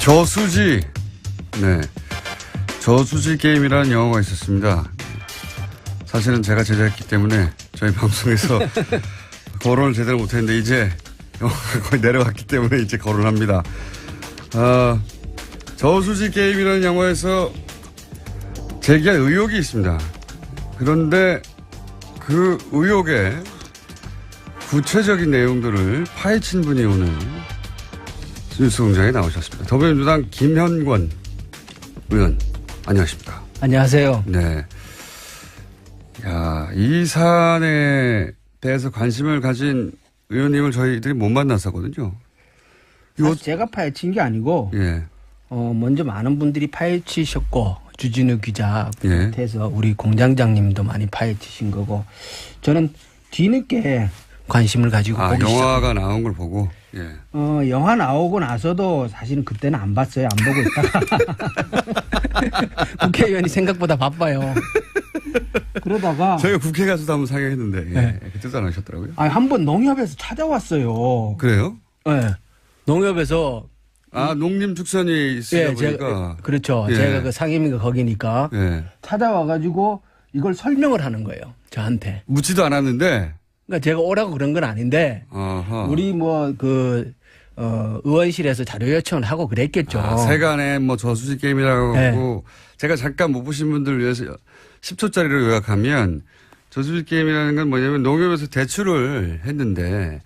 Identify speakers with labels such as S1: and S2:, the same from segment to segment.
S1: 저수지. 네. 저수지 게임이라는 영화가 있었습니다. 사실은 제가 제작했기 때문에 저희 방송에서 거론을 제대로 못했는데 이제 영화가 거의 내려갔기 때문에 이제 거론합니다. 저수지 게임이라는 영화에서 제기한 의혹이 있습니다. 그런데 그 의혹의 구체적인 내용들을 파헤친 분이 오늘 뉴스공장에 나오셨습니다. 더불어민주당 김현권 의원, 안녕하십니까?
S2: 안녕하세요.
S1: 네. 야, 이 사안에 대해서 관심을 가진 의원님을 저희들이 못 만났었거든요.
S2: 제가 파헤친 게 아니고,
S1: 예.
S2: 먼저 많은 분들이 파헤치셨고, 주진우 기자
S1: 예.
S2: 비롯해서 우리 공장장님도 많이 파헤치신 거고, 저는 뒤늦게 관심을 가지고 보기
S1: 영화가 나온 걸 보고. 예.
S2: 영화 나오고 나서도 사실은 그때는 안 봤어요. 안 보고 있다가 국회의원이 생각보다 바빠요. 그러다가
S1: 저희가 국회 가서도 한번 상영했는데
S2: 네.
S1: 그때도 안 하셨더라고요.
S2: 한번 농협에서 찾아왔어요.
S1: 그래요?
S2: 네. 농협에서
S1: 농림축산이 있으다 보니까.
S2: 제가, 그렇죠.
S1: 예.
S2: 제가 그 상임위가 거기니까
S1: 예.
S2: 찾아와가지고 이걸 설명을 하는 거예요. 저한테.
S1: 묻지도 않았는데.
S2: 그러니까 제가 오라고 그런 건 아닌데
S1: 아하.
S2: 우리 의원실에서 자료 요청을 하고 그랬겠죠.
S1: 세간에 저수지 게임이라고
S2: 네.
S1: 하고 제가 잠깐 못 보신 분들을 위해서 10초짜리로 요약하면 저수지 게임이라는 건 뭐냐면 농협에서 대출을 했는데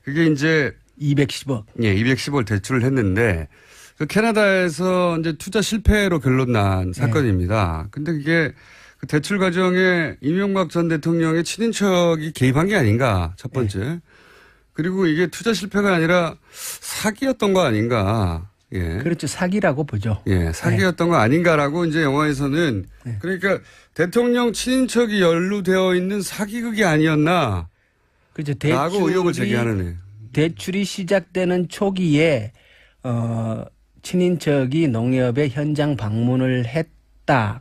S1: 그게 이제
S2: 210억.
S1: 예, 210억 대출을 했는데 그 캐나다에서 이제 투자 실패로 결론 난 사건입니다. 근데 그게 그 대출 과정에 이명박 전 대통령의 친인척이 개입한 게 아닌가 첫 번째. 그리고 이게 투자 실패가 아니라 사기였던 거 아닌가. 예.
S2: 그렇죠. 사기라고 보죠.
S1: 예, 사기였던 거 아닌가라고 이제 영화에서는 그러니까 대통령 친인척이 연루되어 있는 사기극이 아니었나.
S2: 그렇죠.
S1: 라고 의혹을 제기하는.
S2: 대출이 시작되는 초기에 친인척이 농협에 현장 방문을 했다.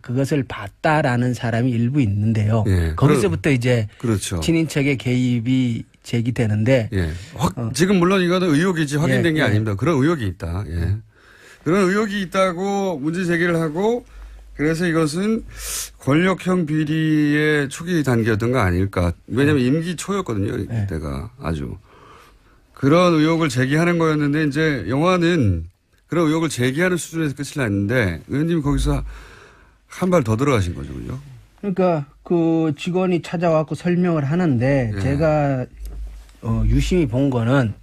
S2: 그것을 봤다라는 사람이 일부 있는데요.
S1: 예,
S2: 거기서부터 이제
S1: 그렇죠.
S2: 친인척의 개입이 제기되는데
S1: 예. 지금 물론 이거는 의혹이지 확인된 게
S2: 예.
S1: 아닙니다. 그런 의혹이 있다. 예. 그런 의혹이 있다고 문제 제기를 하고 그래서 이것은 권력형 비리의 초기 단계였던 거 아닐까. 왜냐하면 임기 초였거든요. 이때가 아주. 그런 의혹을 제기하는 거였는데 이제 영화는 그런 의혹을 제기하는 수준에서 끝이 났는데 의원님이 거기서 한 발 더 들어가신 거죠. 그죠?
S2: 그러니까 그 직원이 찾아와서 설명을 하는데 제가 유심히 본 거는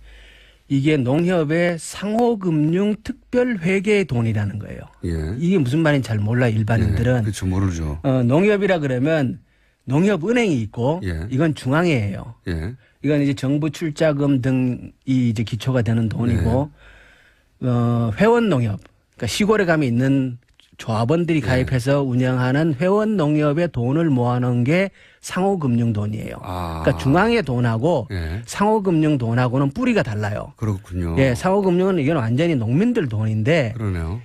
S2: 이게 농협의 상호금융 특별회계의 돈이라는 거예요.
S1: 예.
S2: 이게 무슨 말인지 잘 몰라 일반인들은.
S1: 예. 그렇죠. 모르죠.
S2: 농협이라 그러면 농협은행이 있고 이건 중앙회예요.
S1: 예.
S2: 이건 이제 정부 출자금 등이 이제 기초가 되는 돈이고 회원 농협, 그러니까 시골에 가면 있는 조합원들이 가입해서 운영하는 회원 농협의 돈을 모아놓은 게 상호금융 돈이에요. 그러니까 중앙의 돈하고 상호금융 돈하고는 뿌리가 달라요.
S1: 그렇군요.
S2: 예, 상호금융은 이건 완전히 농민들 돈인데.
S1: 그러네요.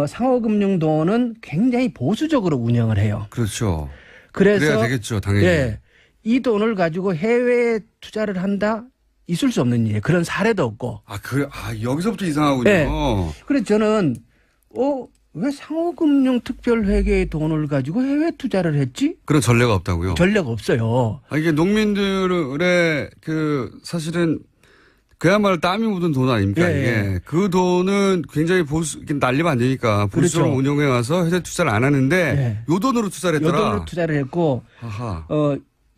S2: 상호금융 돈은 굉장히 보수적으로 운영을 해요.
S1: 그렇죠.
S2: 그래서
S1: 그래야 되겠죠, 당연히.
S2: 예, 이 돈을 가지고 해외에 투자를 한다? 있을 수 없는 일이에요. 그런 사례도 없고.
S1: 여기서부터 이상하군요.
S2: 네. 그래서 저는 왜 상호금융 특별회계의 돈을 가지고 해외 투자를 했지?
S1: 그런 전례가 없다고요?
S2: 전례가 없어요.
S1: 이게 농민들의 사실은 그야말로 땀이 묻은 돈 아닙니까? 이게. 그 돈은 굉장히 날리면 안 되니까 보수적으로
S2: 그렇죠.
S1: 운용해 와서 해외 투자를 안 하는데 요 돈으로 투자를 했더라.
S2: 요 돈으로 투자를 했고,
S1: 아하.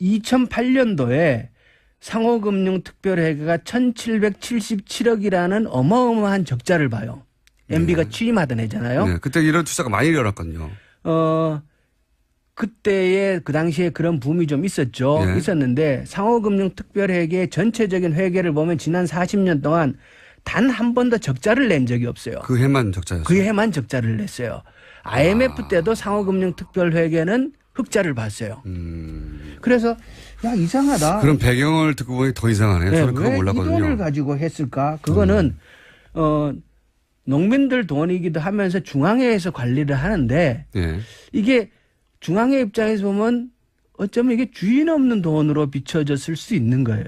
S2: 2008년도에 상호금융 특별회계가 1777억이라는 어마어마한 적자를 봐요. MB가 취임하던 해잖아요.
S1: 네, 그때 이런 투자가 많이 일어났거든요.
S2: 그때의 그 당시에 그런 붐이 좀 있었죠. 있었는데 상호금융 특별회계 전체적인 회계를 보면 지난 40년 동안 단 한 번도 적자를 낸 적이 없어요.
S1: 그 해만 적자였어요.
S2: 그 해만 적자를 냈어요. IMF 때도 상호금융 특별회계는 흑자를 봤어요. 그래서 이상하다.
S1: 그런 배경을 듣고 보니 더 이상하네요. 저는 그거 몰랐거든요.
S2: 왜 이 돈을 가지고 했을까? 그거는 농민들 돈이기도 하면서 중앙회에서 관리를 하는데 이게 중앙회 입장에서 보면 어쩌면 이게 주인 없는 돈으로 비춰졌을 수 있는 거예요.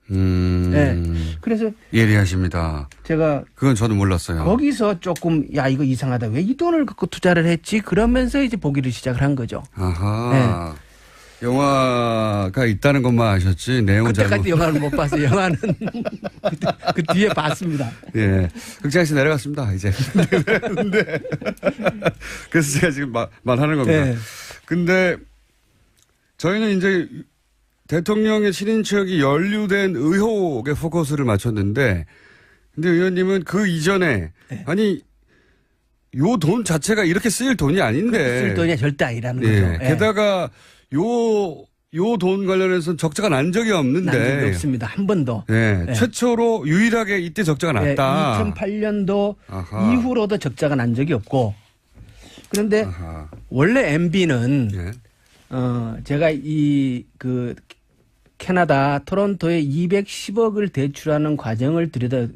S2: 네. 그래서
S3: 예리하십니다.
S2: 제가
S3: 그건 저도 몰랐어요.
S2: 거기서 조금 야 이거 이상하다. 왜 이 돈을 갖고 투자를 했지? 그러면서 이제 보기를 시작을 한 거죠.
S3: 아하. 영화가 있다는 것만 아셨지 내용은
S2: 그때까지 영화를 못 봤어요. 영화는 그 뒤에 봤습니다.
S3: 예. 극장에서 내려갔습니다, 이제. 근데 그래서 제가 지금 말하는 겁니다.
S2: 네.
S3: 근데 저희는 이제 대통령의 친인척이 연루된 의혹에 포커스를 맞췄는데 근데 의원님은 그 이전에
S2: 네.
S3: 아니 요 돈 자체가 이렇게 쓰일 돈이 아닌데
S2: 쓸 돈이 절대 아니라는
S3: 예.
S2: 거죠. 예.
S3: 게다가 요 돈 관련해서는 적자가 난 적이 없는데.
S2: 난 적이 없습니다. 한 번도.
S3: 예.
S2: 예.
S3: 최초로 유일하게 이때 적자가 났다.
S2: 2008년도
S3: 아하.
S2: 이후로도 적자가 난 적이 없고 그런데
S3: 아하.
S2: 원래 MB는
S3: 예.
S2: 제가 그 캐나다 토론토에 210억을 대출하는 과정을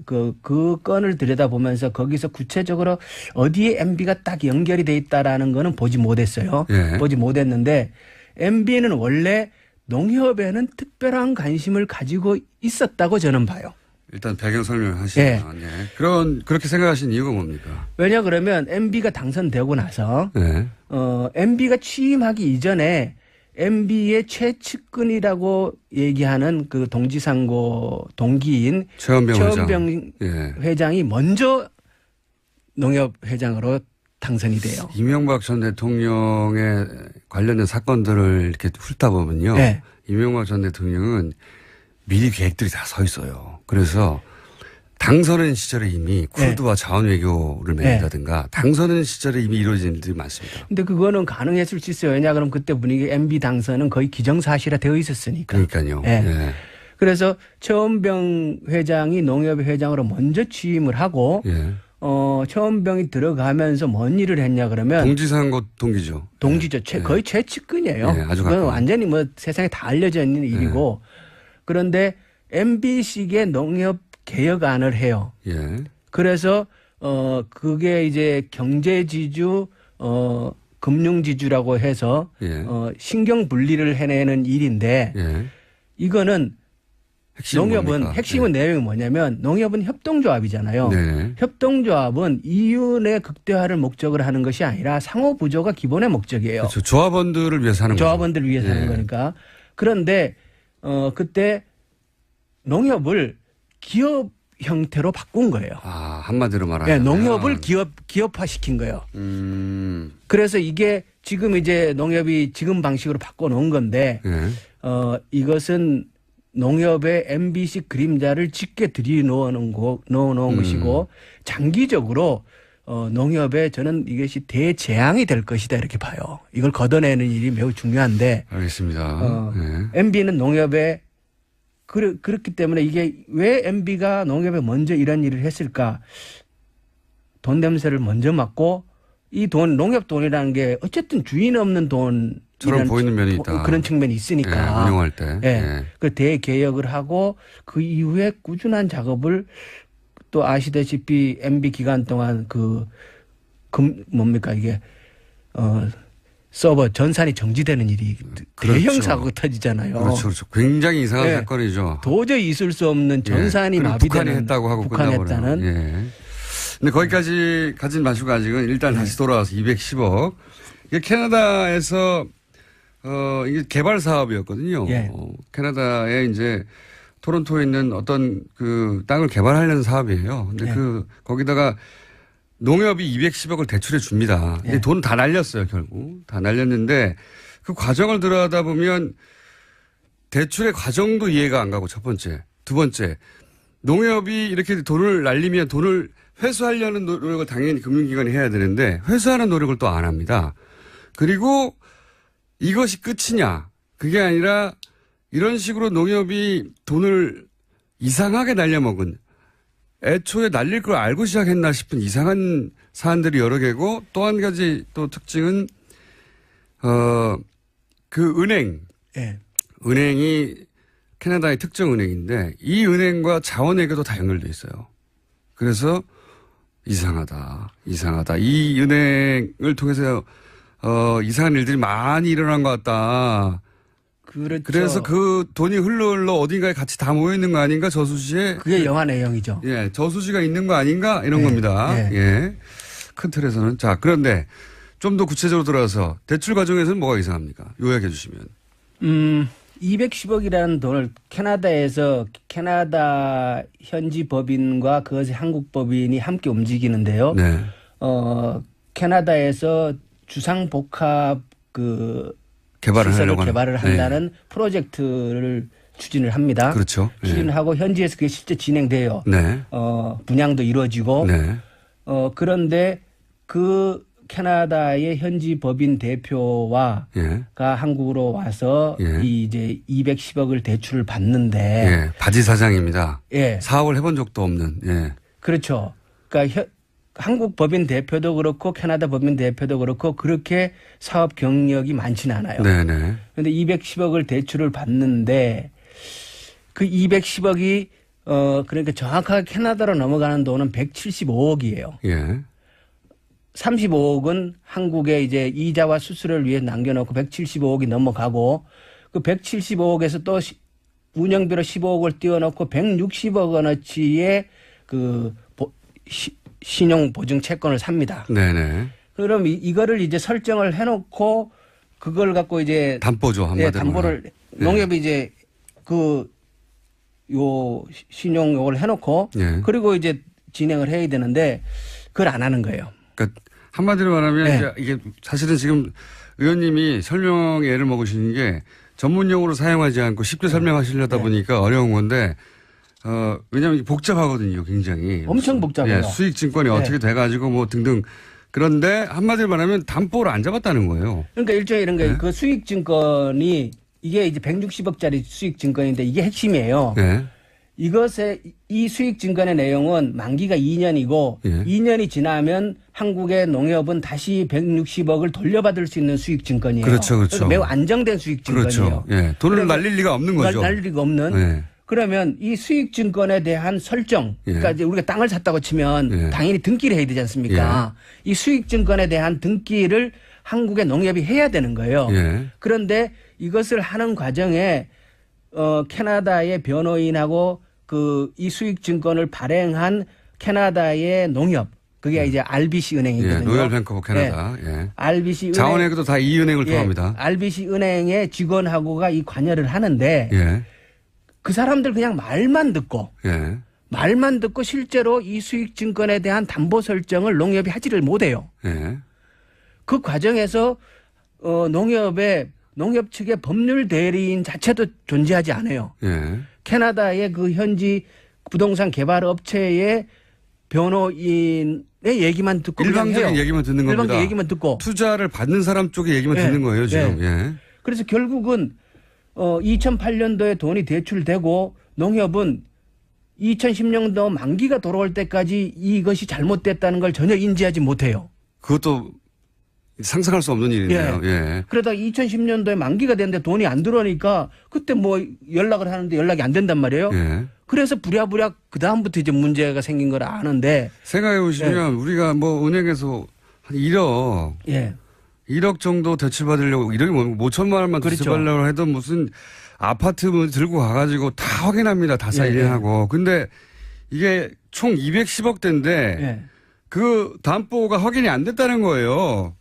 S2: 그 건을 들여다보면서 거기서 구체적으로 어디에 MB가 딱 연결이 돼 있다라는 거는 보지 못했어요.
S3: 예.
S2: 보지 못했는데 MB는 원래 농협에는 특별한 관심을 가지고 있었다고 저는 봐요.
S3: 일단 배경 설명을 하시면 예. 그렇게 생각하신 이유가 뭡니까?
S2: 왜냐 그러면 MB가 당선되고 나서
S3: 예.
S2: MB가 취임하기 이전에 MB의 최측근이라고 얘기하는 그 동지상고 동기인 최원병
S3: 예.
S2: 회장이 먼저 농협 회장으로 당선이 돼요.
S3: 이명박 전 대통령의 관련된 사건들을 이렇게 훑다 보면요.
S2: 네.
S3: 이명박 전 대통령은 미리 계획들이 다 서 있어요. 그래서 당선인 시절에 이미 쿠르드와 자원 외교를 맺는다든가 당선인 시절에 이미 이루어진 일들이 많습니다.
S2: 근데 그거는 가능했을 수 있어요. 왜냐 그러면 그때 분위기 MB 당선은 거의 기정사실화 되어 있었으니까.
S3: 그러니까요.
S2: 네.
S3: 예.
S2: 그래서 최원병 회장이 농협 회장으로 먼저 취임을 하고
S3: 예.
S2: 최원병이 들어가면서 뭔 일을 했냐 그러면
S3: 동지상고 동기죠.
S2: 동지죠.
S3: 예.
S2: 거의 최측근이에요.
S3: 예, 아주
S2: 그건
S3: 가까운.
S2: 완전히 뭐 세상에 다 알려져 있는 일이고 그런데 MB식의 농협 개혁안을 해요.
S3: 예.
S2: 그래서 그게 이제 경제지주 금융지주라고 해서
S3: 예.
S2: 신경 분리를 해내는 일인데
S3: 예.
S2: 이거는
S3: 핵심은
S2: 농협은
S3: 뭡니까?
S2: 핵심은 내용이 뭐냐면 농협은 협동조합이잖아요.
S3: 네.
S2: 협동조합은 이윤의 극대화를 목적으로 하는 것이 아니라 상호 부조가 기본의 목적이에요.
S3: 그렇죠. 조합원들을 위해서 하는 거죠.
S2: 조합원들을 위해서 하는 거니까. 그런데 그때 농협을 기업 형태로 바꾼 거예요.
S3: 아, 한마디로 말하면.
S2: 네, 농협을 기업화시킨 거예요.
S3: 음.
S2: 그래서 이게 지금 이제 농협이 지금 방식으로 바꿔놓은 건데
S3: 예.
S2: 이것은 농협의 MB식 그림자를 짙게 들이놓은 것이고 장기적으로 농협에 저는 이것이 대재앙이 될 것이다 이렇게 봐요. 이걸 걷어내는 일이 매우 중요한데
S3: 알겠습니다. 예.
S2: MB는 농협에 그렇기 때문에 이게 왜 MB가 농협에 먼저 이런 일을 했을까? 돈 냄새를 먼저 맡고 이 돈, 농협 돈이라는 게 어쨌든 주인 없는
S3: 처럼 보이는 면이 있다.
S2: 그런 측면이 있으니까.
S3: 예, 운영할 때.
S2: 예.
S3: 예.
S2: 그 대개혁을 하고 그 이후에 꾸준한 작업을 또 아시다시피 MB 기간 동안 뭡니까 이게 서버 전산이 정지되는 일이
S3: 그렇죠.
S2: 대형 사고가 터지잖아요.
S3: 그렇죠, 그렇죠. 굉장히 이상한
S2: 예.
S3: 사건이죠.
S2: 도저히 있을 수 없는 전산이
S3: 예. 그리고
S2: 마비되는
S3: 북한이 했다고 하고
S2: 북한했다는.
S3: 끝나버려요. 예. 근데 거기까지 가진 마시고 아직은 일단 다시 돌아와서 210억. 이게 캐나다에서 이게 개발 사업이었거든요.
S2: 예.
S3: 캐나다에 이제 토론토에 있는 어떤 그 땅을 개발하려는 사업이에요. 근데
S2: 예.
S3: 거기다가 농협이 210억을 대출해 줍니다. 근데
S2: 예.
S3: 돈 다 날렸어요, 결국. 다 날렸는데 그 과정을 들어가다 보면 대출의 과정도 이해가 안 가고 첫 번째. 두 번째. 농협이 이렇게 돈을 날리면 돈을 회수하려는 노력을 당연히 금융기관이 해야 되는데 회수하는 노력을 또 안 합니다. 그리고 이것이 끝이냐. 그게 아니라 이런 식으로 농협이 돈을 이상하게 날려먹은 애초에 날릴 걸 알고 시작했나 싶은 이상한 사안들이 여러 개고 또 한 가지 또 특징은 그 은행.
S2: 예.
S3: 은행이 캐나다의 특정 은행인데 이 은행과 자원외교도 다 연결돼 있어요. 그래서 이상하다. 이 은행을 통해서 이상한 일들이 많이 일어난 것 같다.
S2: 그렇죠.
S3: 그래서 그 돈이 흘러 어딘가에 같이 다 모여 있는 거 아닌가 저수지에
S2: 그게 영화 내용이죠.
S3: 예 저수지가 있는 거 아닌가 이런
S2: 네.
S3: 겁니다.
S2: 네.
S3: 예. 큰 틀에서는 자 그런데 좀 더 구체적으로 들어가서 대출 과정에서는 뭐가 이상합니까? 요약해 주시면.
S2: 210억이라는 돈을 캐나다 현지 법인과 그것의 한국 법인이 함께 움직이는데요.
S3: 네.
S2: 캐나다에서 주상복합 그
S3: 개발을
S2: 시설을
S3: 하려고
S2: 개발을
S3: 하는.
S2: 한다는 프로젝트를 추진을 합니다.
S3: 그렇죠. 네.
S2: 추진하고 현지에서 그게 실제 진행돼요.
S3: 네.
S2: 분양도 이루어지고.
S3: 네.
S2: 그런데 그 캐나다의 현지 법인 대표와
S3: 예.
S2: 가 한국으로 와서
S3: 예.
S2: 이 이제 210억을 대출을 받는데
S3: 예. 바지 사장입니다.
S2: 예.
S3: 사업을 해본 적도 없는. 예.
S2: 그렇죠. 그러니까 한국 법인 대표도 그렇고 캐나다 법인 대표도 그렇고 그렇게 사업 경력이 많지는 않아요.
S3: 네네.
S2: 그런데 210억을 대출을 받는데 그 210억이 그러니까 정확하게 캐나다로 넘어가는 돈은 175억이에요.
S3: 예.
S2: 35억은 한국에 이제 이자와 수수료를 위해 남겨놓고 175억이 넘어가고 그 175억에서 또 운영비로 15억을 띄워놓고 160억 원어치의 그 신용 보증 채권을 삽니다.
S3: 네네.
S2: 그럼 이거를 이제 설정을 해놓고 그걸 갖고 이제
S3: 담보죠 한마디로.
S2: 예, 담보를 농협이 이제 요 신용 요걸 해놓고
S3: 예.
S2: 그리고 이제 진행을 해야 되는데 그걸 안 하는 거예요.
S3: 그러니까 한마디로 말하면
S2: 네.
S3: 이제 이게 사실은 지금 의원님이 설명에 애를 먹으시는 게 전문 용어로 사용하지 않고 쉽게 설명하시려다 보니까 어려운 건데 왜냐하면 복잡하거든요, 굉장히.
S2: 엄청 복잡해요.
S3: 예, 수익증권이 어떻게 돼가지고 뭐 등등. 그런데 한마디로 말하면 담보를 안 잡았다는 거예요.
S2: 그러니까 일종의 이런 거예요.
S3: 네.
S2: 그 수익증권이 이게 이제 160억짜리 수익증권인데 이게 핵심이에요.
S3: 예.
S2: 이 수익증권의 내용은 만기가 2년이고
S3: 예.
S2: 2년이 지나면 한국의 농협은 다시 160억을 돌려받을 수 있는 수익증권이에요.
S3: 그렇죠, 그렇죠.
S2: 그러니까 매우 안정된 수익증권이에요.
S3: 그렇죠. 예. 돈을
S2: 그러면
S3: 날릴 리가 없는 거죠.
S2: 날릴 리가 없는.
S3: 예.
S2: 그러면 이 수익증권에 대한 설정,
S3: 예.
S2: 그러니까 이제 우리가 땅을 샀다고 치면
S3: 예.
S2: 당연히 등기를 해야 되지 않습니까? 이 수익증권에 대한 등기를 한국의 농협이 해야 되는 거예요.
S3: 예.
S2: 그런데 이것을 하는 과정에 캐나다의 변호인하고 이 수익증권을 발행한 캐나다의 농협, 그게 이제 RBC
S3: 예.
S2: 은행이거든요.
S3: 로열 뱅크 오브 캐나다. 예.
S2: RBC 은행,
S3: 자원외교도 다 이 은행을
S2: 예,
S3: 통합니다.
S2: RBC 은행의 직원하고가 이 관여를 하는데
S3: 예.
S2: 그 사람들 그냥 말만 듣고 실제로 이 수익증권에 대한 담보 설정을 농협이 하지를 못해요.
S3: 예.
S2: 그 과정에서 농협 측의 법률 대리인 자체도 존재하지 않아요.
S3: 예.
S2: 캐나다의 그 현지 부동산 개발 업체의 변호인의 얘기만 듣고 그냥
S3: 일방적인
S2: 해요.
S3: 얘기만 듣는 겁니다.
S2: 일방적인 얘기만 듣고.
S3: 투자를 받는 사람 쪽의 얘기만
S2: 예.
S3: 듣는 거예요, 지금.
S2: 예.
S3: 예.
S2: 그래서 결국은 2008년도에 돈이 대출되고 농협은 2010년도 만기가 돌아올 때까지 이것이 잘못됐다는 걸 전혀 인지하지 못해요.
S3: 그것도 상상할 수 없는 일이네요. 예.
S2: 그러다가 2010년도에 만기가 됐는데 돈이 안 들어오니까 그때 뭐 연락을 하는데 연락이 안 된단 말이에요.
S3: 예.
S2: 그래서 부랴부랴 그다음부터 이제 문제가 생긴 걸 아는데.
S3: 생각해 보시면 우리가 뭐 은행에서 한 1억,
S2: 예.
S3: 1억 정도 대출받으려고 1억이 뭐 5천만 원만
S2: 그렇죠.
S3: 대출받으려고 해도 무슨 아파트 들고 가가지고 다 확인합니다. 다 사인하고. 근데 이게 총 210억대인데
S2: 예.
S3: 그 담보가 확인이 안 됐다는 거예요.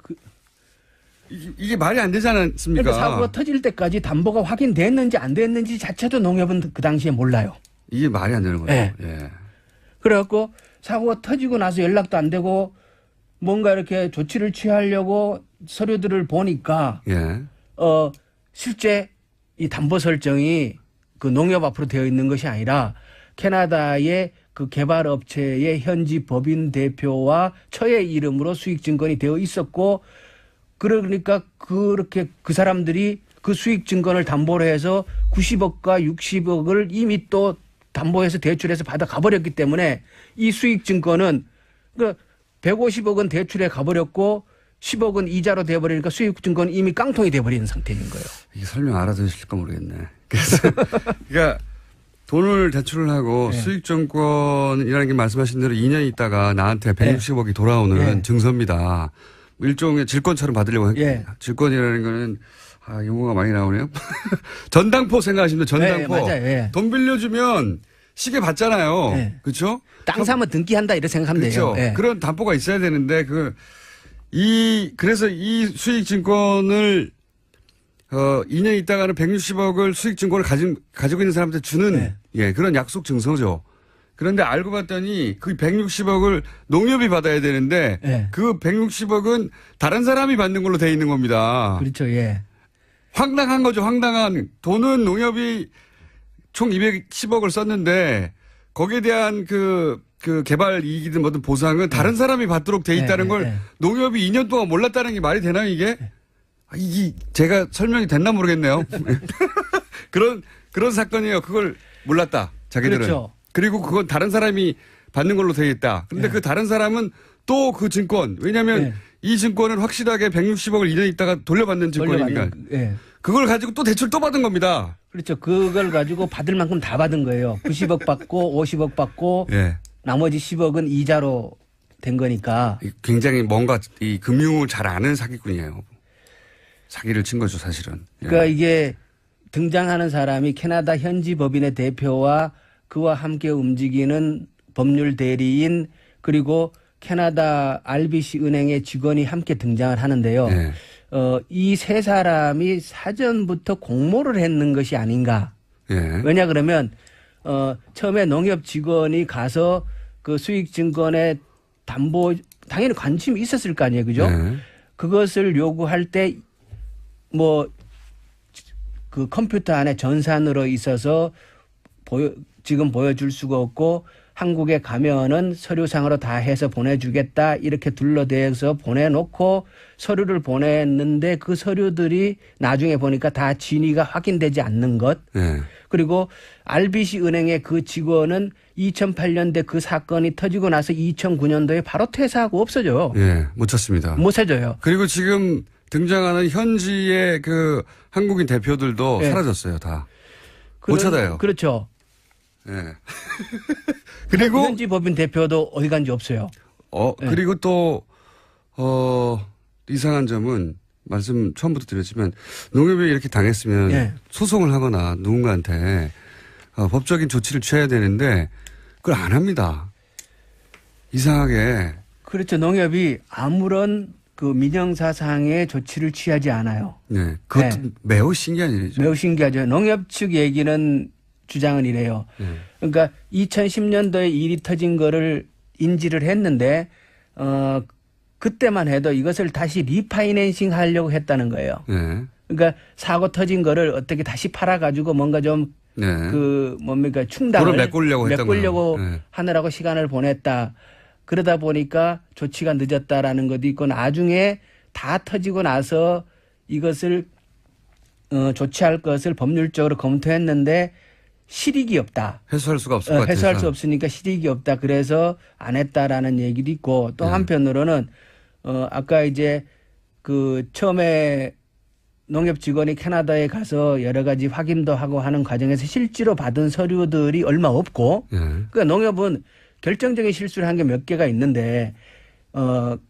S3: 이게 말이 안 되지 않습니까?
S2: 그러니까 사고가 터질 때까지 담보가 확인됐는지 안 됐는지 자체도 농협은 그 당시에 몰라요.
S3: 이게 말이 안 되는 거죠.
S2: 예.
S3: 예.
S2: 그래갖고 사고가 터지고 나서 연락도 안 되고 뭔가 이렇게 조치를 취하려고 서류들을 보니까
S3: 예.
S2: 실제 이 담보 설정이 그 농협 앞으로 되어 있는 것이 아니라 캐나다의 그 개발 업체의 현지 법인 대표와 처의 이름으로 수익증권이 되어 있었고 그러니까 그렇게 그 사람들이 그 수익증권을 담보로 해서 90억과 60억을 이미 또 담보해서 대출해서 받아 가버렸기 때문에 이 수익증권은 그 150억은 대출해 가버렸고 10억은 이자로 돼버리니까 수익증권은 이미 깡통이 돼버리는 상태인 거예요.
S3: 이게 설명 알아들으실까 모르겠네. 그래서 그러니까 돈을 대출을 하고
S2: 네.
S3: 수익증권이라는 게 말씀하신 대로 2년 있다가 나한테 160억이 돌아오는
S2: 네.
S3: 증서입니다. 일종의 질권처럼 받으려고 했
S2: 예.
S3: 질권이라는 거는 용어가 많이 나오네요. 전당포 생각하시면 전당포.
S2: 네, 맞아요. 예.
S3: 돈 빌려주면 시계 받잖아요.
S2: 네.
S3: 그렇죠?
S2: 땅 사면 등기한다 이렇게 생각하면
S3: 그렇죠.
S2: 돼요. 예.
S3: 그런 담보가 있어야 되는데 그래서 이 수익증권을 2년 있다가는 160억을 수익증권을 가지고 있는 사람한테 주는
S2: 네.
S3: 예, 그런 약속 증서죠. 그런데 알고 봤더니 그 160억을 농협이 받아야 되는데
S2: 네.
S3: 그 160억은 다른 사람이 받는 걸로 돼 있는 겁니다.
S2: 그렇죠. 예.
S3: 황당한 거죠. 황당한. 돈은 농협이 총 210억을 썼는데 거기에 대한 그 개발 이익이든 뭐든 보상은 다른 사람이 받도록 돼 있다는 걸 농협이 2년 동안 몰랐다는 게 말이 되나요, 이게? 이게 제가 설명이 됐나 모르겠네요. 그런 사건이에요. 그걸 몰랐다. 자기들은.
S2: 그렇죠.
S3: 그리고 그건 다른 사람이 받는 걸로 돼 있다. 그런데 그 다른 사람은 또 그 증권. 왜냐하면 이 증권은 확실하게 160억을 2년 있다가 돌려받는 증권이니까.
S2: 예.
S3: 그걸 가지고 또 대출 또 받은 겁니다.
S2: 그렇죠. 그걸 가지고 받을 만큼 다 받은 거예요. 90억 받고 50억 받고
S3: 예.
S2: 나머지 10억은 이자로 된 거니까.
S3: 굉장히 뭔가 이 금융을 잘 아는 사기꾼이에요. 사기를 친 거죠, 사실은. 예.
S2: 그러니까 이게 등장하는 사람이 캐나다 현지 법인의 대표와 그와 함께 움직이는 법률 대리인 그리고 캐나다 RBC 은행의 직원이 함께 등장을 하는데요.
S3: 예.
S2: 이 세 사람이 사전부터 공모를 했는 것이 아닌가.
S3: 예.
S2: 왜냐 그러면 처음에 농협 직원이 가서 그 수익증권의 담보 당연히 관심이 있었을 거 아니에요. 그죠?
S3: 예.
S2: 그것을 요구할 때 뭐 그 컴퓨터 안에 전산으로 있어서 지금 보여줄 수가 없고 한국에 가면은 서류상으로 다 해서 보내주겠다 이렇게 둘러대서 보내놓고 서류를 보냈는데 그 서류들이 나중에 보니까 다 진위가 확인되지 않는 것.
S3: 예.
S2: 그리고 RBC 은행의 그 직원은 2008년대 그 사건이 터지고 나서 2009년도에 바로 퇴사하고 없어져요.
S3: 예. 못 찾습니다.
S2: 못 찾아요.
S3: 그리고 지금 등장하는 현지의 그 한국인 대표들도
S2: 예.
S3: 사라졌어요, 다. 못 찾아요.
S2: 그렇죠.
S3: 예. 그리고
S2: 현지 법인 대표도 어디 간지 없어요.
S3: 그리고 또 이상한 점은 말씀 처음부터 드렸지만 농협이 이렇게 당했으면
S2: 예.
S3: 소송을 하거나 누군가한테 법적인 조치를 취해야 되는데 그걸 안 합니다. 이상하게.
S2: 그렇죠. 농협이 아무런 그 민형사상의 조치를 취하지 않아요.
S3: 네. 그것도
S2: 네.
S3: 매우 신기한 일이죠.
S2: 매우 신기하죠. 농협 측 얘기는 주장은 이래요. 그러니까 2010년도에 일이 터진 거를 인지를 했는데 그때만 해도 이것을 다시 리파이낸싱 하려고 했다는 거예요.
S3: 네.
S2: 그러니까 사고 터진 거를 어떻게 다시 팔아가지고 뭔가 좀
S3: 네.
S2: 그 뭡니까 충당을
S3: 돈을 메꾸려고 했던
S2: 메꾸려고
S3: 거예요. 네.
S2: 하느라고 시간을 보냈다. 그러다 보니까 조치가 늦었다라는 것도 있고 나중에 다 터지고 나서 이것을 조치할 것을 법률적으로 검토했는데 실익이 없다.
S3: 해소할 수가 없을 것 같아요.
S2: 해소할 수 없으니까 실익이 없다. 그래서 안 했다라는 얘기도 있고 또 한편으로는 아까 이제 그 처음에 농협 직원이 캐나다에 가서 여러 가지 확인도 하고 하는 과정에서 실제로 받은 서류들이 얼마 없고
S3: 네.
S2: 그러니까 농협은 결정적인 실수를 한 게 몇 개가 있는데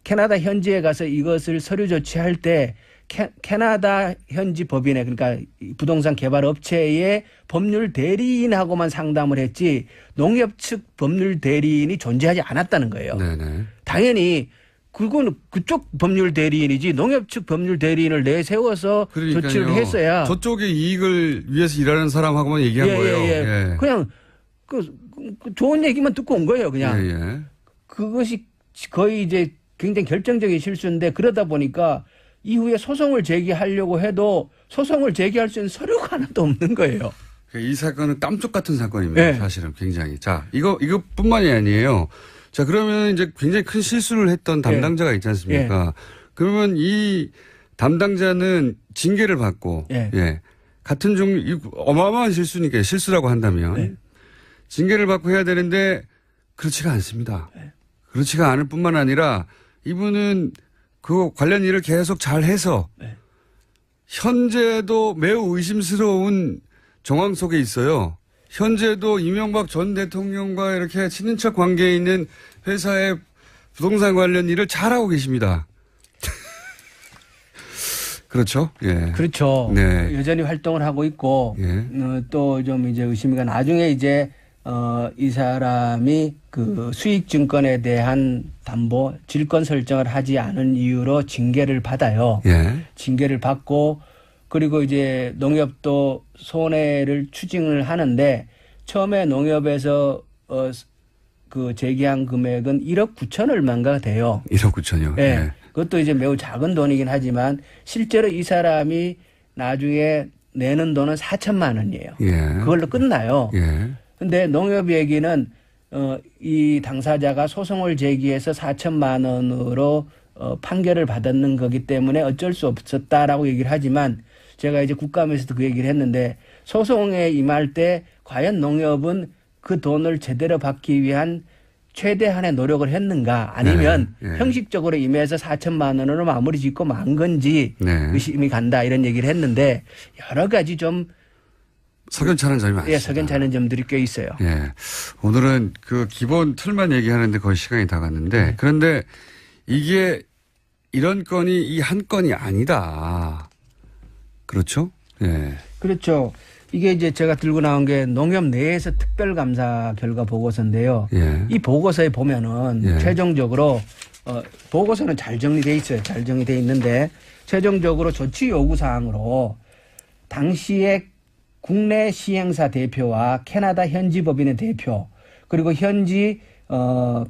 S2: 캐나다 현지에 가서 이것을 서류 조치할 때 캐나다 현지 법인에 그러니까 부동산 개발 업체의 법률 대리인하고만 상담을 했지 농협 측 법률 대리인이 존재하지 않았다는 거예요.
S3: 네네.
S2: 당연히 그건 그쪽 법률 대리인이지 농협 측 법률 대리인을 내세워서
S3: 그러니까요.
S2: 조치를 했어야
S3: 저쪽의 이익을 위해서 일하는 사람하고만 얘기한 거예요. 예.
S2: 그냥 그 좋은 얘기만 듣고 온 거예요. 그냥
S3: 예.
S2: 그것이 거의 이제 굉장히 결정적인 실수인데 그러다 보니까 이후에 소송을 제기하려고 해도 소송을 제기할 수 있는 서류가 하나도 없는 거예요.
S3: 이 사건은 깜짝 같은 사건입니다.
S2: 네.
S3: 사실은 굉장히. 자, 이것뿐만이 아니에요. 자, 그러면 이제 굉장히 큰 실수를 했던 담당자가 있지 않습니까? 그러면 이 담당자는 징계를 받고,
S2: 예.
S3: 같은 종류, 어마어마한 실수니까 실수라고 한다면 징계를 받고 해야 되는데 그렇지가 않습니다. 그렇지가 않을 뿐만 아니라 이분은 그 관련 일을 계속 잘 해서 현재도 매우 의심스러운 정황 속에 있어요. 현재도 이명박 전 대통령과 이렇게 친인척 관계에 있는 회사의 부동산 관련 일을 잘하고 계십니다. 그렇죠. 예.
S2: 그렇죠.
S3: 네.
S2: 여전히 활동을 하고 있고
S3: 예.
S2: 또 좀 이제 의심이가 나중에 이제 이 사람이 그 수익 증권에 대한 담보 질권 설정을 하지 않은 이유로 징계를 받아요.
S3: 예.
S2: 징계를 받고 그리고 이제 농협도 손해를 추징을 하는데 처음에 농협에서 그 제기한 금액은 1억 9천 얼마인가 돼요.
S3: 1억 9천이요.
S2: 예.
S3: 예.
S2: 그것도 이제 매우 작은 돈이긴 하지만 실제로 이 사람이 나중에 내는 돈은 4천만 원이에요.
S3: 예.
S2: 그걸로 끝나요.
S3: 예.
S2: 근데 농협 얘기는 이 당사자가 소송을 제기해서 4천만 원으로 판결을 받았는 거기 때문에 어쩔 수 없었다라고 얘기를 하지만 제가 이제 국감에서도 그 얘기를 했는데 소송에 임할 때 과연 농협은 그 돈을 제대로 받기 위한 최대한의 노력을 했는가 아니면
S3: 네, 네.
S2: 형식적으로 임해서 4천만 원으로 마무리 짓고 만 건지
S3: 네.
S2: 의심이 간다 이런 얘기를 했는데 여러 가지 좀
S3: 석연찮은 점이 많습니다.
S2: 예, 석연찮은 점들이 꽤 있어요.
S3: 예. 오늘은 그 기본 틀만 얘기하는데 거의 시간이 다 갔는데 그런데 이게 이런 건이 이 한 건이 아니다. 그렇죠? 예.
S2: 그렇죠. 이게 이제 제가 들고 나온 게 농협 내에서 특별감사 결과 보고서인데요.
S3: 예.
S2: 이 보고서에 보면은
S3: 예.
S2: 최종적으로 보고서는 잘 정리돼 있어요. 잘 정리돼 있는데 최종적으로 조치 요구 사항으로 당시에 국내 시행사 대표와 캐나다 현지 법인의 대표 그리고 현지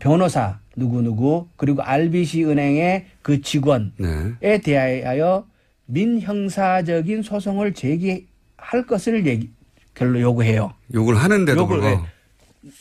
S2: 변호사 누구누구 그리고 RBC 은행의 그 직원에
S3: 네.
S2: 대하여 민형사적인 소송을 제기할 것을 결로 요구해요.
S3: 욕을 하는데도
S2: 욕을
S3: 불구하고.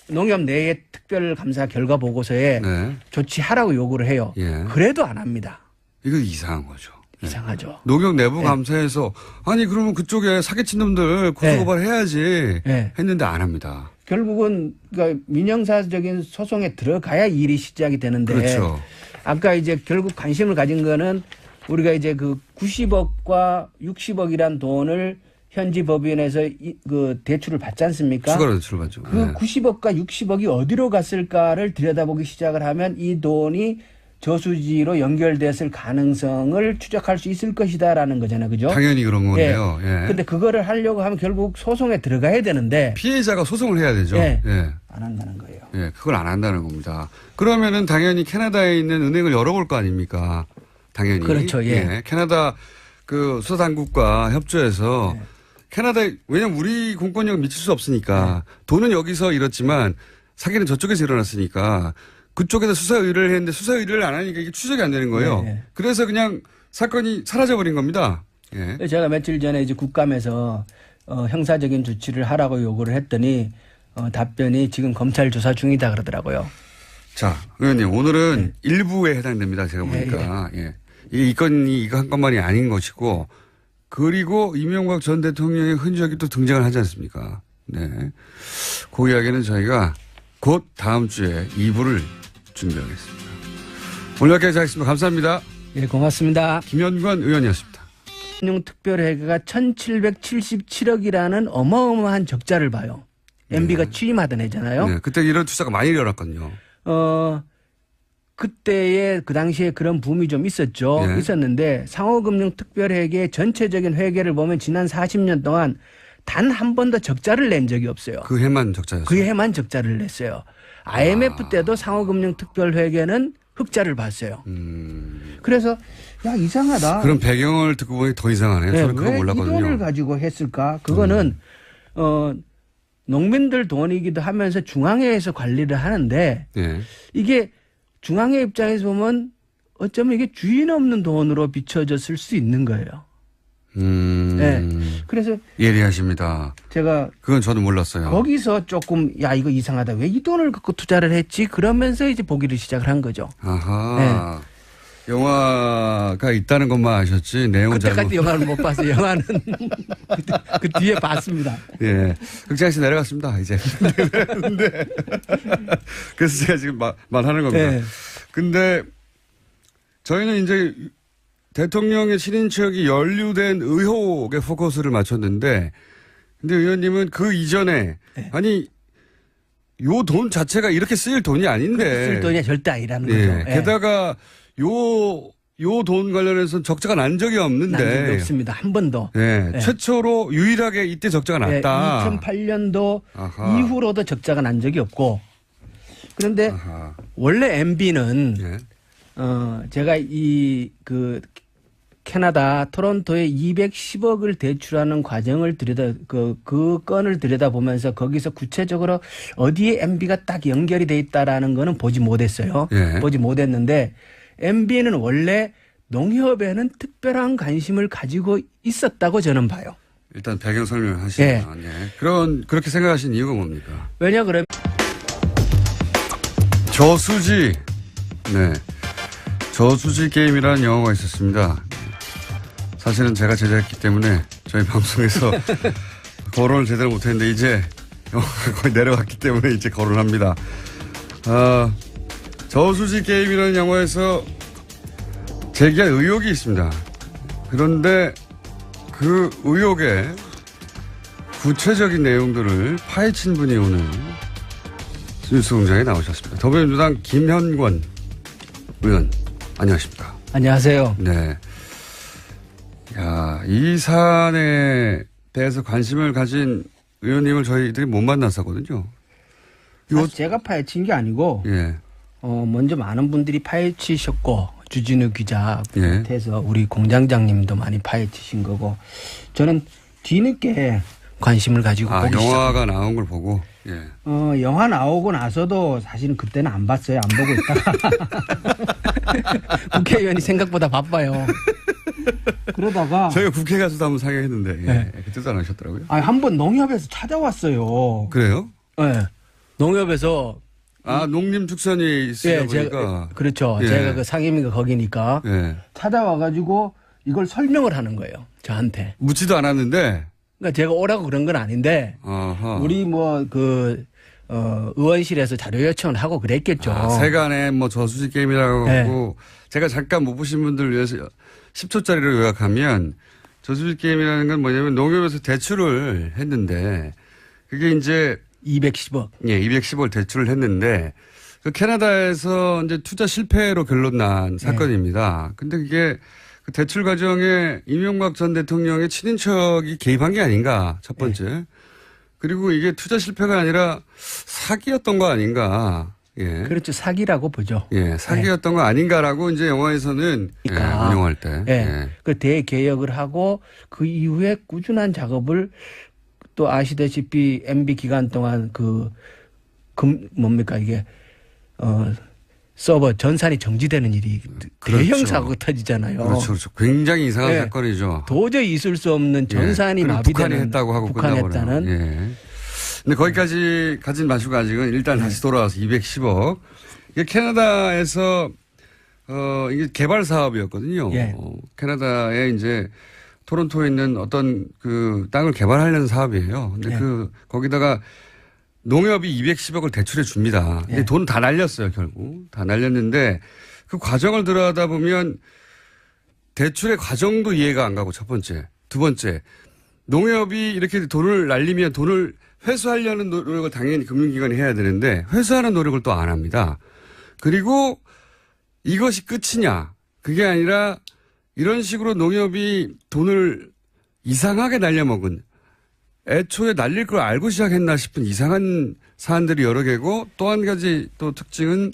S2: 농협 내의 특별감사 결과 보고서에
S3: 네.
S2: 조치하라고 요구를 해요.
S3: 예.
S2: 그래도 안 합니다.
S3: 이거 이상한 거죠. 네.
S2: 이상하죠.
S3: 농협 내부 감사에서 아니 그러면 그쪽에 사기친 놈들 고소고발 해야지
S2: 네.
S3: 했는데 안 합니다.
S2: 결국은 그러니까 민형사적인 소송에 들어가야 일이 시작이 되는데
S3: 그렇죠.
S2: 아까 이제 결국 관심을 가진 거는 우리가 이제 그 90억과 60억이란 돈을 현지 법인에서 그 대출을 받지 않습니까?
S3: 추가로 대출받죠.
S2: 그
S3: 네.
S2: 90억과 60억이 어디로 갔을까를 들여다보기 시작을 하면 이 돈이 저수지로 연결됐을 가능성을 추적할 수 있을 것이다라는 거잖아요. 그죠?
S3: 당연히 그런 건데요. 예.
S2: 근데 그거를 하려고 하면 결국 소송에 들어가야 되는데
S3: 피해자가 소송을 해야 되죠.
S2: 예.
S3: 예.
S2: 안 한다는 거예요.
S3: 예, 그걸 안 한다는 겁니다. 그러면은 당연히 캐나다에 있는 은행을 열어볼 거 아닙니까? 당연히.
S2: 그렇죠, 예.
S3: 캐나다 그 수사당국과 협조해서
S2: 네.
S3: 캐나다, 왜냐면 우리 공권력 미칠 수 없으니까 돈은 여기서 잃었지만 사기는 저쪽에서 일어났으니까 그쪽에서 수사 의뢰를 했는데 수사 의뢰를 안 하니까 이게 추적이 안 되는 거예요.
S2: 네.
S3: 그래서 그냥 사건이 사라져버린 겁니다. 예.
S2: 제가 며칠 전에 이제 국감에서 형사적인 조치를 하라고 요구를 했더니 답변이 지금 검찰 조사 중이다 그러더라고요.
S3: 자, 의원님, 오늘은 일부에 해당됩니다. 제가 보니까. 예. 이 건이 이거 한 건만이 아닌 것이고, 그리고 이명박 전 대통령의 흔적이 또 등장을 하지 않습니까? 네. 그 이야기는 저희가 곧 다음 주에 2부를 준비하겠습니다. 오늘 여기까지 하겠습니다. 감사합니다.
S2: 예, 고맙습니다.
S3: 김현관 의원이었습니다.
S2: 특별회계가 1777억이라는 어마어마한 적자를 봐요. MB가 취임하던 해잖아요.
S3: 네. 그때 이런 투자가 많이 일어났거든요.
S2: 그때의 그 당시에 그런 붐이 좀 있었죠.
S3: 예.
S2: 있었는데 상호금융특별회계 전체적인 회계를 보면 지난 40년 동안 단 한 번도 적자를 낸 적이 없어요.
S3: 그 해만 적자였어요.
S2: 그 해만 적자를 냈어요. IMF 때도 상호금융특별회계는 흑자를 봤어요. 그래서 야 이상하다.
S3: 그런 배경을 듣고 보니 더 이상하네요.
S2: 네,
S3: 저는 그거
S2: 왜 이
S3: 몰랐거든요.
S2: 돈을 가지고 했을까? 그거는 농민들 돈이기도 하면서 중앙회에서 관리를 하는데
S3: 네.
S2: 이게 중앙회 입장에서 보면 어쩌면 이게 주인 없는 돈으로 비춰졌을 수 있는 거예요. 네. 그래서
S3: 예리하십니다.
S2: 제가
S3: 그건 저는 몰랐어요.
S2: 거기서 조금 야 이거 이상하다. 왜 이 돈을 갖고 투자를 했지? 그러면서 이제 보기를 시작을 한 거죠.
S3: 아하. 영화가 있다는 것만 아셨지 내용은 잘
S2: 그때까지 영화를 못 봤어요. 영화는 그 뒤에 봤습니다.
S3: 예. 극장에서 내려갔습니다, 이제. 근데 그래서 제가 지금 말하는 겁니다.
S2: 네.
S3: 근데 저희는 이제 대통령의 친인척이 연루된 의혹에 포커스를 맞췄는데 근데 의원님은 그 이전에
S2: 네.
S3: 아니 요 돈 자체가 이렇게 쓰일 돈이 아닌데
S2: 쓸 돈이 절대 아니라는
S3: 예.
S2: 거죠. 예.
S3: 게다가 요 요 돈 관련해서는 적자가 난 적이
S2: 난 적이
S3: 없는데.
S2: 없습니다. 한 번도.
S3: 예,
S2: 네.
S3: 최초로 유일하게 이때 적자가 났다.
S2: 2008년도
S3: 아하.
S2: 이후로도 적자가 난 적이 없고. 그런데
S3: 아하.
S2: 원래 MB는
S3: 예.
S2: 제가 그 캐나다 토론토에 210억을 대출하는 과정을 그 건을 들여다보면서 거기서 구체적으로 어디에 MB가 딱 연결이 돼 있다라는 거는 보지 못했어요.
S3: 예.
S2: 보지 못했는데 MB는 원래 농협에는 특별한 관심을 가지고 있었다고 저는 봐요.
S3: 일단 배경 설명을 하시면. 예. 그렇게 생각하신 이유가 뭡니까?
S2: 왜냐 그러면
S3: 저수지. 네. 저수지 게임이라는 영화가 있었습니다. 사실은 제가 제작했기 때문에 저희 방송에서 거론을 제대로 못했는데 이제 영화가 거의 내려갔기 때문에 이제 거론합니다. 저수지 게임이라는 영화에서 제기한 의혹이 있습니다. 그런데 그 의혹의 구체적인 내용들을 파헤친 분이 오늘 뉴스공장에 나오셨습니다. 더불어민주당 김현권 의원, 안녕하십니까?
S2: 안녕하세요.
S3: 네. 야, 이 사안에 대해서 관심을 가진 의원님을 저희들이 못 만났었거든요.
S2: 사실 제가 파헤친 게 아니고
S3: 예.
S2: 먼저 많은 분들이 파헤치셨고 주진우 기자
S3: 예.
S2: 비롯해서 우리 공장장님도 많이 파헤치신 거고 저는 뒤늦게 관심을 가지고 보기
S3: 영화가
S2: 시작합니다.
S3: 나온 걸 보고. 예.
S2: 영화 나오고 나서도 사실은 그때는 안 봤어요. 안 보고 있다가 국회의원이 생각보다 바빠요. 그러다가
S3: 저희가 국회 가서도 한번 상영했는데 예.
S2: 네.
S3: 그때도 안 하셨더라고요.
S2: 한번 농협에서 찾아왔어요.
S3: 그래요?
S2: 네. 농협에서
S3: 농림축산이 있으다 보니까.
S2: 제가, 그렇죠.
S3: 예.
S2: 제가 그 상임위가 거기니까
S3: 예.
S2: 찾아와가지고 이걸 설명을 하는 거예요. 저한테.
S3: 묻지도 않았는데.
S2: 그러니까 제가 오라고 그런 건 아닌데
S3: 아하.
S2: 우리 의원실에서 자료 요청을 하고 그랬겠죠.
S3: 세간에 저수지 게임이라고
S2: 네.
S3: 하고 제가 잠깐 못 보신 분들을 위해서 10초짜리로 요약하면 저수지 게임이라는 건 뭐냐면 농협에서 대출을 했는데 그게 이제
S2: 210억.
S3: 예, 210억 대출을 했는데 그 캐나다에서 이제 투자 실패로 결론 난 사건입니다. 근데 그게 그 대출 과정에 이명박 전 대통령의 친인척이 개입한 게 아닌가 첫 번째. 그리고 이게 투자 실패가 아니라 사기였던 거 아닌가. 예.
S2: 그렇죠. 사기라고 보죠.
S3: 예, 사기였던 거 아닌가라고 이제 영화에서는
S2: 그러니까.
S3: 운영할 때.
S2: 예. 그 대개혁을 하고 그 이후에 꾸준한 작업을 또 아시다시피 MB 기간 동안 뭡니까 이게 서버 전산이 정지되는 일이
S3: 그렇죠.
S2: 대형 사고가 터지잖아요.
S3: 그렇죠, 그렇죠. 굉장히 이상한
S2: 네.
S3: 사건이죠.
S2: 도저히 있을 수 없는 전산이
S3: 그리고
S2: 마비되는
S3: 북한이 했다고 하고
S2: 북한이
S3: 끝나버려요.
S2: 했다는.
S3: 예. 근데 거기까지 가진 마시고 아직은 일단 다시 돌아와서 210억. 이게 캐나다에서 이게 개발 사업이었거든요.
S2: 예.
S3: 캐나다에 이제 토론토에 있는 어떤 그 땅을 개발하려는 사업이에요. 근데 거기다가 농협이 210억을 대출해 줍니다. 근데
S2: 예.
S3: 돈 다 날렸어요, 결국. 다 날렸는데 그 과정을 들어가다 보면 대출의 과정도 이해가 안 가고 첫 번째. 두 번째. 농협이 이렇게 돈을 날리면 돈을 회수하려는 노력을 당연히 금융기관이 해야 되는데 회수하는 노력을 또 안 합니다. 그리고 이것이 끝이냐. 그게 아니라 이런 식으로 농협이 돈을 이상하게 날려먹은 애초에 날릴 걸 알고 시작했나 싶은 이상한 사안들이 여러 개고 또 한 가지 또 특징은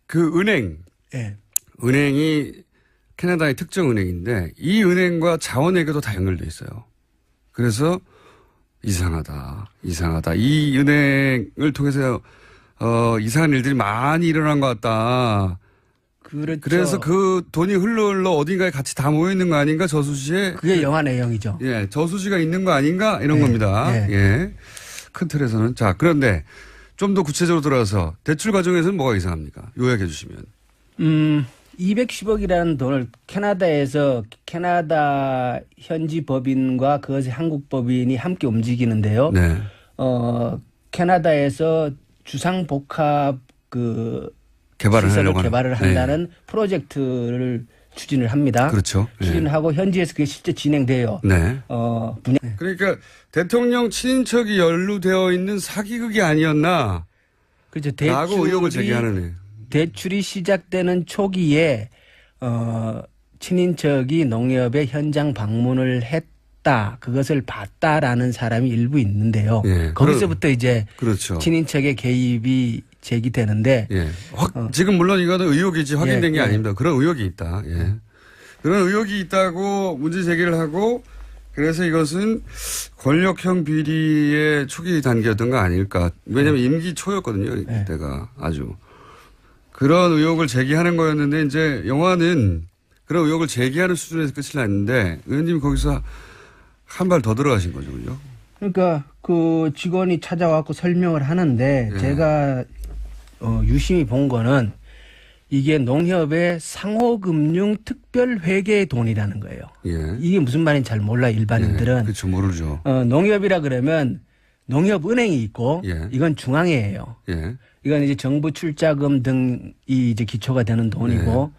S3: 그 은행.
S2: 예.
S3: 은행이 캐나다의 특정 은행인데 이 은행과 자원외교도 다 연결돼 있어요. 그래서 이상하다. 이 은행을 통해서 이상한 일들이 많이 일어난 것 같다.
S2: 그렇죠.
S3: 그래서 그 돈이 흘러 어딘가에 같이 다 모여 있는 거 아닌가 저수지에.
S2: 그게 영화 내용이죠.
S3: 예, 저수지가 있는 거 아닌가 이런 겁니다. 예. 큰 틀에서는. 자, 그런데 좀 더 구체적으로 들어가서 대출 과정에서는 뭐가 이상합니까? 요약해 주시면.
S2: 210억이라는 돈을 캐나다 현지 법인과 그것의 한국 법인이 함께 움직이는데요.
S3: 네.
S2: 캐나다에서 주상복합
S3: 개발을
S2: 개발을 한다는 프로젝트를 추진을 합니다.
S3: 그렇죠.
S2: 추진을 하고 현지에서 그게 실제 진행돼요.
S3: 네.
S2: 분야.
S3: 그러니까 대통령 친인척이 연루되어 있는 사기극이 아니었나.
S2: 그렇죠.
S3: 라고 의혹을 제기하는 애.
S2: 대출이 시작되는 초기에 친인척이 농협에 현장 방문을 했다. 그것을 봤다라는 사람이 일부 있는데요.
S3: 예.
S2: 거기서부터 이제
S3: 그렇죠.
S2: 친인척의 개입이 제기되는데
S3: 예. 지금 물론 이거는 의혹이지 확인된 게
S2: 예.
S3: 아닙니다. 그런 의혹이 있다. 예. 그런 의혹이 있다고 문제 제기를 하고 그래서 이것은 권력형 비리의 초기 단계였던 거 아닐까. 왜냐하면 임기 초였거든요. 이때가 아주. 그런 의혹을 제기하는 거였는데 이제 영화는 그런 의혹을 제기하는 수준에서 끝이 났는데 의원님이 거기서 한 발 더 들어가신 거죠. 그죠?
S2: 그러니까 그 직원이 찾아와서 설명을 하는데
S3: 예.
S2: 제가 유심히 본 거는 이게 농협의 상호금융 특별회계의 돈이라는 거예요.
S3: 예.
S2: 이게 무슨 말인지 잘 몰라 일반인들은.
S3: 그렇죠. 모르죠.
S2: 농협이라 그러면 농협은행이 있고
S3: 예.
S2: 이건 중앙회예요.
S3: 예.
S2: 이건 이제 정부 출자금 등이 이제 기초가 되는 돈이고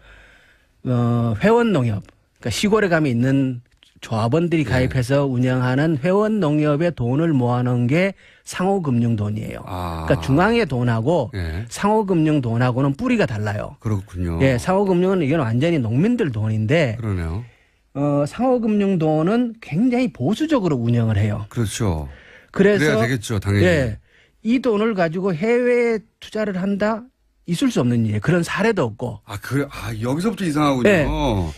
S2: 회원 농협, 그러니까 시골에 가면 있는 조합원들이 가입해서 운영하는 회원 농협에 돈을 모아놓은 게 상호금융 돈이에요.
S3: 아.
S2: 그러니까 중앙의 돈하고
S3: 예.
S2: 상호금융 돈하고는 뿌리가 달라요.
S3: 그렇군요.
S2: 예, 상호금융은 이건 완전히 농민들 돈인데
S3: 그러네요.
S2: 상호금융 돈은 굉장히 보수적으로 운영을 해요.
S3: 그렇죠.
S2: 그래서
S3: 그래야 되겠죠. 당연히.
S2: 예, 이 돈을 가지고 해외에 투자를 한다? 있을 수 없는 일이에요. 그런 사례도 없고.
S3: 아, 그래. 아, 여기서부터 이상하군요.
S2: 네.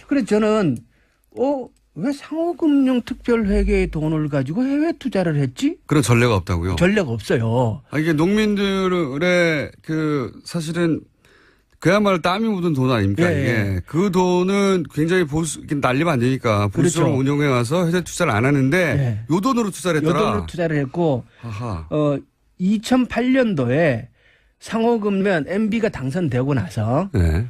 S2: 그래서 저는 왜 상호금융 특별회계의 돈을 가지고 해외 투자를 했지?
S3: 그런 전례가 없다고요?
S2: 전례가 없어요.
S3: 아, 이게 농민들의 사실은 그야말로 땀이 묻은 돈 아닙니까?
S2: 예,
S3: 이게.
S2: 예.
S3: 그 돈은 굉장히 이게 날리면 안 되니까 보수적으로
S2: 그렇죠.
S3: 운영해 와서 해외 투자를 안 하는데
S2: 예.
S3: 요 돈으로 투자를
S2: 요
S3: 했더라.
S2: 돈으로 투자를 했고,
S3: 아하.
S2: 2008년도에 상호금융 MB가 당선되고 나서,
S3: 네.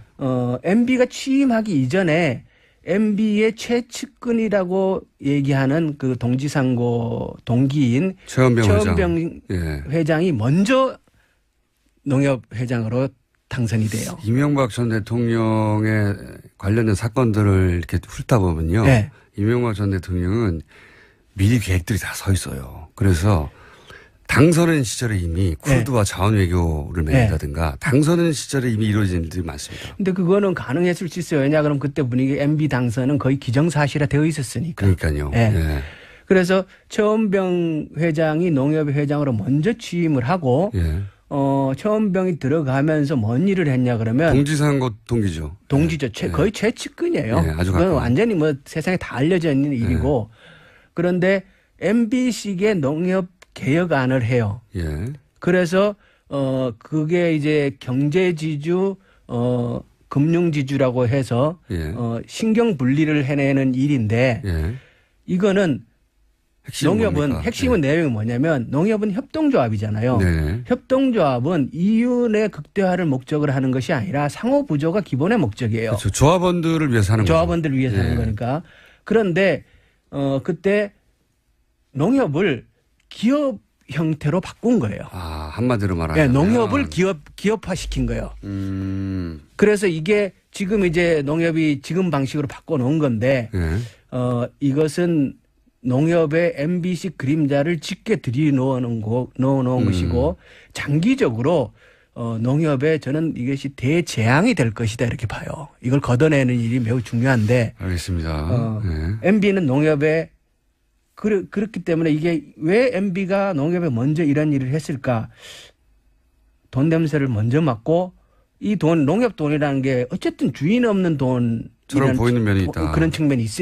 S2: MB가 취임하기 이전에 MB의 최측근이라고 얘기하는 그 동지상고 동기인 최원병
S3: 예.
S2: 회장이 먼저 농협 회장으로 당선이 돼요.
S3: 이명박 전 대통령의 관련된 사건들을 이렇게 훑다 보면요.
S2: 네.
S3: 이명박 전 대통령은 미리 계획들이 다 서 있어요. 그래서 당선인 시절에 이미 쿠르드와 자원 외교를 맺는다든가 당선인 시절에 이미 이루어진 일들이 많습니다.
S2: 근데 그거는 가능했을 수 있어요. 왜냐 그러면 그때 분위기 MB 당선은 거의 기정사실화 되어 있었으니까.
S3: 그러니까요.
S2: 네.
S3: 예.
S2: 그래서 최원병 회장이 농협 회장으로 먼저 취임을 하고
S3: 예.
S2: 최원병이 들어가면서 뭔 일을 했냐 그러면
S3: 동지상고 동기죠.
S2: 동지죠.
S3: 예.
S2: 거의 최측근이에요.
S3: 예, 아주
S2: 그건
S3: 가까워.
S2: 완전히 뭐 세상에 다 알려져 있는 일이고 그런데 MB식의 농협 개혁안을 해요.
S3: 예.
S2: 그래서 그게 이제 경제지주 금융지주라고 해서
S3: 예.
S2: 신경 분리를 해내는 일인데
S3: 예.
S2: 이거는 농협은
S3: 뭡니까?
S2: 핵심은 내용이 뭐냐면 농협은 협동조합이잖아요.
S3: 네.
S2: 협동조합은 이윤의 극대화를 목적으로 하는 것이 아니라 상호 부조가 기본의 목적이에요.
S3: 그렇죠. 조합원들을 위해서 하는 거죠.
S2: 조합원들을 위해서 하는
S3: 예.
S2: 거니까. 그런데 그때 농협을 기업 형태로 바꾼 거예요.
S3: 아, 한마디로
S2: 네,
S3: 말하면.
S2: 농협을 기업화시킨 거예요. 그래서 이게 지금 이제 농협이 지금 방식으로 바꿔놓은 건데
S3: 예.
S2: 이것은 농협의 MBC 그림자를 짙게 들이놓은 것이고 장기적으로 농협에 저는 이것이 대재앙이 될 것이다 이렇게 봐요. 이걸 걷어내는 일이 매우 중요한데
S3: 알겠습니다. 예.
S2: MB는 농협에 그렇기 때문에 이게 왜 MB가 농협에 먼저 이런 일을 했을까? 돈 냄새를 먼저 맡고 이 돈 농협 돈이라는 게 어쨌든 주인 없는 돈처럼
S3: 보이는 면이 있다.
S2: 그런 측면이 있으니